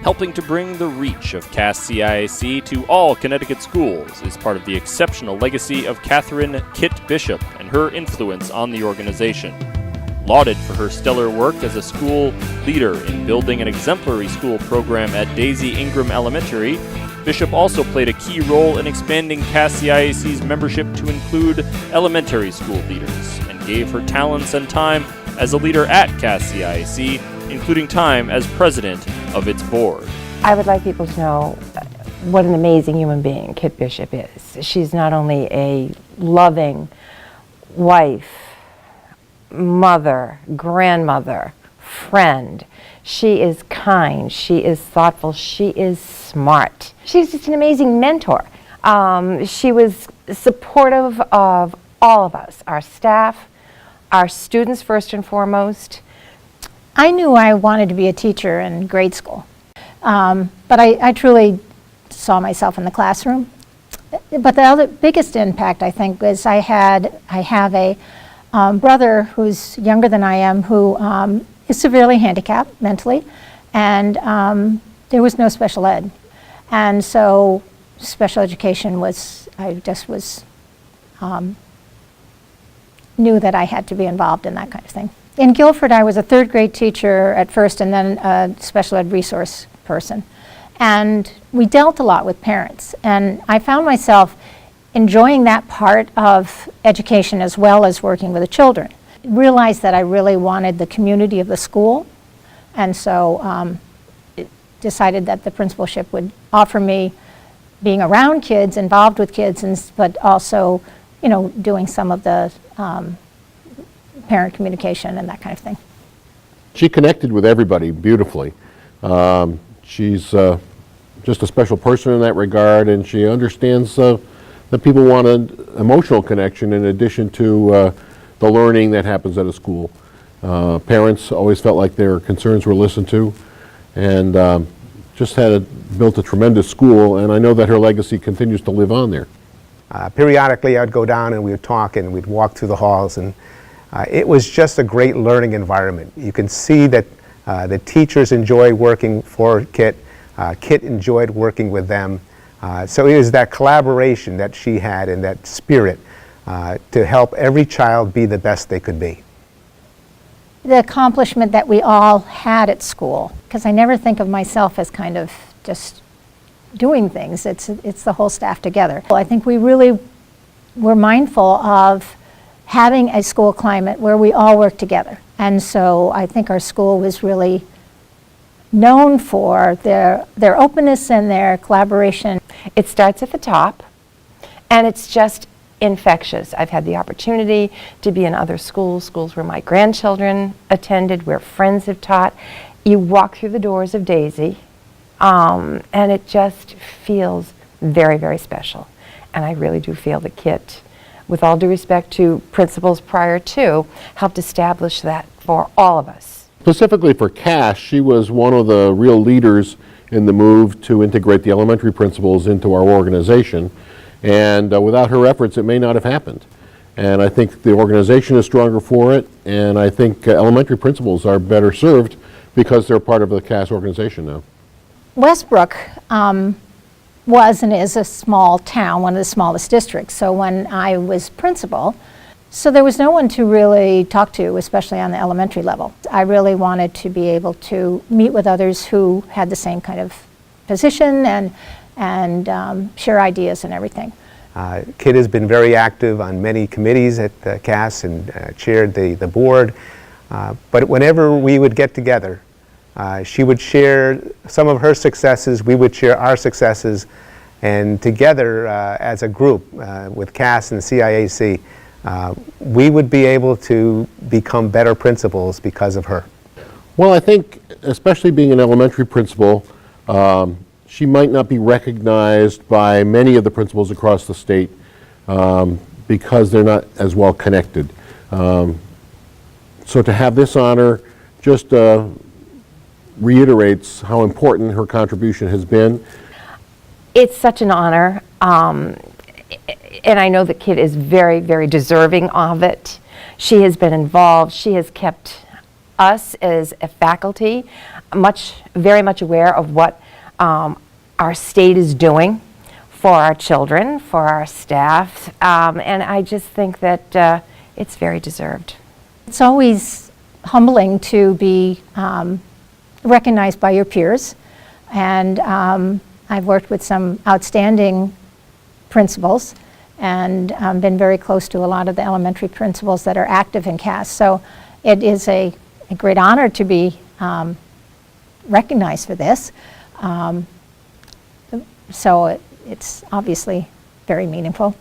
Helping to bring the reach of CAS-CIAC to all Connecticut schools is part of the exceptional legacy of Catherine Kit Bishop and her influence on the organization. Lauded for her stellar work as a school leader in building an exemplary school program at Daisy Ingram Elementary, Bishop also played a key role in expanding CAS-CIAC's membership to include elementary school leaders and gave her talents and time as a leader at CAS-CIAC, including time as president of its board. I would like people to know what an amazing human being Kit Bishop is. She's not only a loving wife, mother, grandmother, friend. She is kind, she is thoughtful, she is smart. She's just an amazing mentor. She was supportive of all of us, our staff, our students first and foremost. I knew I wanted to be a teacher in grade school, but I truly saw myself in the classroom. But the biggest impact, I think, was I have a brother who's younger than I am who is severely handicapped mentally, and there was no special ed. And so special education was, I just was, knew that I had to be involved in that kind of thing. In Guilford, I was a third grade teacher at first and then a special ed resource person. And we dealt a lot with parents. And I found myself enjoying that part of education as well as working with the children. Realized that I really wanted the community of the school. And so decided that the principalship would offer me being around kids, involved with kids, but also, you know, doing some of the parent communication and that kind of thing. She connected with everybody beautifully. She's just a special person in that regard, and she understands that people want an emotional connection in addition to the learning that happens at a school. Parents always felt like their concerns were listened to, and just built a tremendous school, and I know that her legacy continues to live on there. Periodically I'd go down and we would talk and we'd walk through the halls, and it was just a great learning environment. You can see that the teachers enjoyed working for Kit. Kit enjoyed working with them. So it was that collaboration that she had and that spirit to help every child be the best they could be. The accomplishment that we all had at school, because I never think of myself as kind of just doing things. It's the whole staff together. I think we really were mindful of having a school climate where we all work together. And so I think our school was really known for their openness and their collaboration. It starts at the top, and it's just infectious. I've had the opportunity to be in other schools where my grandchildren attended, where friends have taught. You walk through the doors of Daisy, and it just feels very, very special. And I really do feel that Kit, with all due respect to principals prior to, helped establish that for all of us. Specifically for CAS, she was one of the real leaders in the move to integrate the elementary principals into our organization. And without her efforts, it may not have happened. And I think the organization is stronger for it, and I think elementary principals are better served because they're part of the CAS organization now. Westbrook was and is a small town, one of the smallest districts. So when I was principal, so there was no one to really talk to, especially on the elementary level. I really wanted to be able to meet with others who had the same kind of position and share ideas and everything. Kit has been very active on many committees at CAS and chaired the board. But whenever we would get together, she would share some of her successes, we would share our successes, and together as a group with CAS and CIAC, we would be able to become better principals because of her. Well, I think, especially being an elementary principal, she might not be recognized by many of the principals across the state because they're not as well connected. So to have this honor just reiterates how important her contribution has been. It's such an honor, and I know that Kit is very, very deserving of it. She has been involved. She has kept us as a faculty very much aware of what our state is doing for our children, for our staff, and I just think that it's very deserved. It's always humbling to be recognized by your peers, and I've worked with some outstanding principals and been very close to a lot of the elementary principals that are active in CAS. So it is a great honor to be recognized for this. So it's obviously very meaningful.